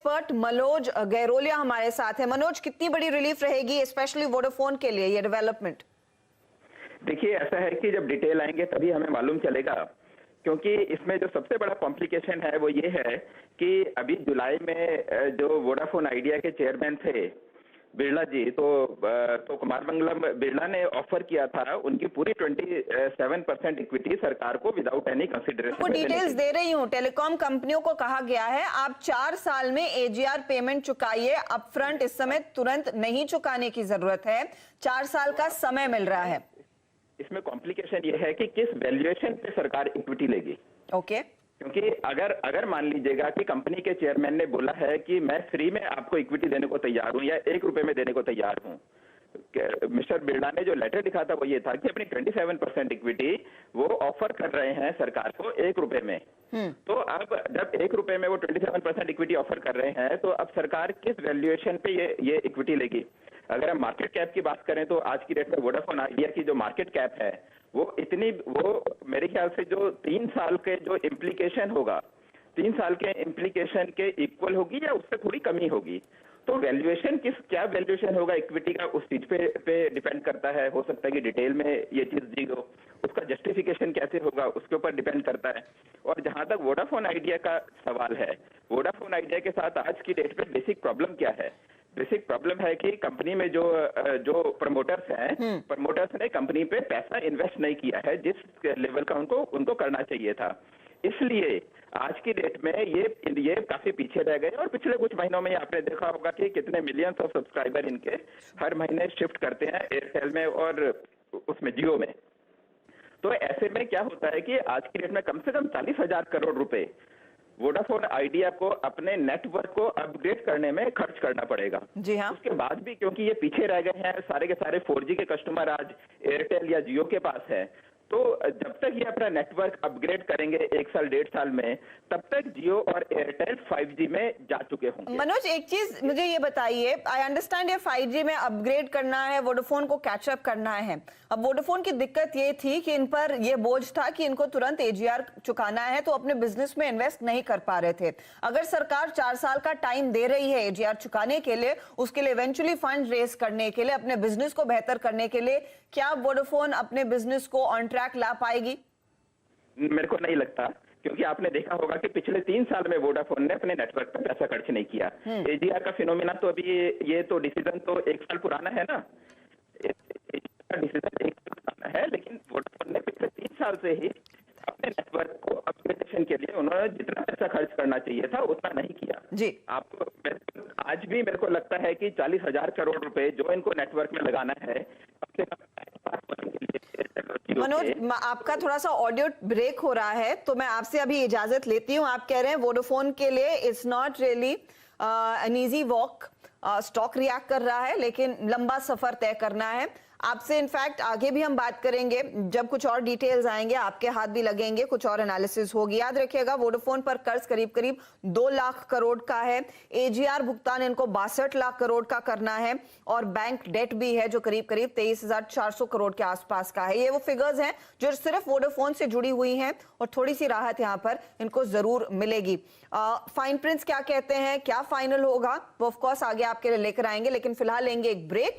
Expert Manoj गैरोलिया हमारे साथ है। मनोज, कितनी बड़ी रिलीफ रहेगी स्पेशली वोडाफोन के लिए ये डेवलपमेंट? देखिए, ऐसा है कि जब डिटेल आएंगे तभी हमें मालूम चलेगा, क्योंकि इसमें जो सबसे बड़ा कॉम्प्लिकेशन है वो ये है कि अभी जुलाई में जो वोडाफोन आइडिया के चेयरमैन थे बिरला जी, तो कुमार मंगलम बिरला ने ऑफर किया था उनकी पूरी 27% इक्विटी सरकार को विदाउट एनी कंसिडरेशन। आपको डिटेल्स दे रही हूँ। टेलीकॉम कंपनियों को कहा गया है आप 4 साल में एजीआर पेमेंट चुकाइए, अपफ्रंट इस समय तुरंत नहीं चुकाने की जरूरत है, 4 साल का समय मिल रहा है। इसमें कॉम्प्लिकेशन ये है कि किस वैल्यूएशन पे सरकार इक्विटी लेगी। ओके, क्योंकि अगर मान लीजिएगा कि कंपनी के चेयरमैन ने बोला है कि मैं फ्री में आपको इक्विटी देने को तैयार हूं या 1 रुपए में देने को तैयार हूं, मिस्टर बिरला ने जो लेटर लिखा था वो ये था कि अपनी 27% इक्विटी वो ऑफर कर रहे हैं सरकार को 1 रुपए में। तो अब जब 1 रुपए में वो 27% इक्विटी ऑफर कर रहे हैं, तो अब सरकार किस वैल्यूएशन पे ये इक्विटी लेगी। अगर हम मार्केट कैप की बात करें तो आज की डेट में वोडाफोन आइडिया की जो मार्केट कैप है वो मेरे ख्याल से जो 3 साल के जो इम्प्लीकेशन होगा, 3 साल के इम्प्लीकेशन के इक्वल होगी या उससे थोड़ी कमी होगी। तो वैल्यूएशन क्या वैल्यूएशन होगा इक्विटी का, उस चीज पे डिपेंड करता है। हो सकता है कि डिटेल में ये चीज दी हो, उसका जस्टिफिकेशन कैसे होगा उसके ऊपर डिपेंड करता है। और जहां तक वोडाफोन आइडिया का सवाल है, वोडाफोन आइडिया के साथ आज की डेट पे बेसिक प्रॉब्लम क्या है? बेसिक प्रॉब्लम है कि कंपनी में जो प्रमोटर्स हैं, प्रमोटर्स ने कंपनी पे पैसा इन्वेस्ट नहीं किया है जिस लेवल का उनको करना चाहिए था। इसलिए आज की डेट में ये काफी पीछे रह गए। और पिछले कुछ महीनों में आपने देखा होगा कि कितने मिलियंस ऑफ सब्सक्राइबर इनके हर महीने शिफ्ट करते हैं एयरटेल में और उसमें जियो में। तो ऐसे में क्या होता है कि आज की डेट में कम से कम 40,000 करोड़ रुपए वोडाफोन आइडिया को अपने नेटवर्क को अपग्रेड करने में खर्च करना पड़ेगा। जी हाँ। उसके बाद भी क्योंकि ये पीछे रह गए हैं, सारे के सारे 4G के कस्टमर आज एयरटेल या जियो के पास है, तो जब तक ये अपना नेटवर्क अपग्रेड करेंगे 1 साल 1.5 साल में, तब तक जियो और एयरटेल 5G में जा चुके होंगे। मनोज, एक चीज मुझे ये बताइए, आई अंडरस्टैंड ये 5G में अपग्रेड करना है, वोडाफोन को कैचअप करना है। अब वोडाफोन की दिक्कत ये थी कि इन पर ये बोझ था कि इनको तुरंत एजीआर चुकाना है, तो अपने बिजनेस में इन्वेस्ट नहीं कर पा रहे थे। अगर सरकार 4 साल का टाइम दे रही है एजीआर चुकाने के लिए, उसके लिए इवेंचुअली फंड रेज करने के लिए, अपने बिजनेस को बेहतर करने के लिए, क्या वोडाफोन अपने बिजनेस को ऑन ट्रैक ला पाएगी? मेरे को नहीं लगता, क्योंकि आपने देखा होगा कि पिछले 3 साल में वोडाफोन ने अपने नेटवर्क पर पैसा खर्च नहीं किया। एजीआर का फिनोमिना तो अभी ये तो डिसीजन तो 1 साल पुराना है ना, डिसीजन 1 साल पुराना है, लेकिन वोडाफोन ने पिछले 3 साल से ही अपने नेटवर्क को अपग्रेडेशन के लिए उन्होंने जितना पैसा खर्च करना चाहिए था उतना नहीं किया। जी, आपको आज भी मेरे को लगता है कि 40,000 करोड़ रुपए जो इनको नेटवर्क में लगाना है, कम से कम मनोज, आपका थोड़ा सा ऑडियो ब्रेक हो रहा है, तो मैं आपसे अभी इजाजत लेती हूँ। आप कह रहे हैं वोडाफोन के लिए it's not really an easy walk, stock react कर रहा है, लेकिन लंबा सफर तय करना है। आपसे इनफैक्ट आगे भी हम बात करेंगे, जब कुछ और डिटेल्स आएंगे आपके हाथ भी लगेंगे, कुछ और एनालिसिस होगी। याद रखिएगा, वोडाफोन पर कर्ज करीब करीब 2 लाख करोड़ का है, एजीआर भुगतान इनको 62 लाख करोड़ का करना है, और बैंक डेट भी है जो करीब करीब 23,400 करोड़ के आसपास का है। ये वो फिगर्स हैं जो सिर्फ वोडाफोन से जुड़ी हुई हैं, और थोड़ी सी राहत यहाँ पर इनको जरूर मिलेगी। फाइन प्रिंट्स क्या कहते हैं, क्या फाइनल होगा, वो ऑफकोर्स आगे आपके लिए लेकर आएंगे, लेकिन फिलहाल लेंगे एक ब्रेक।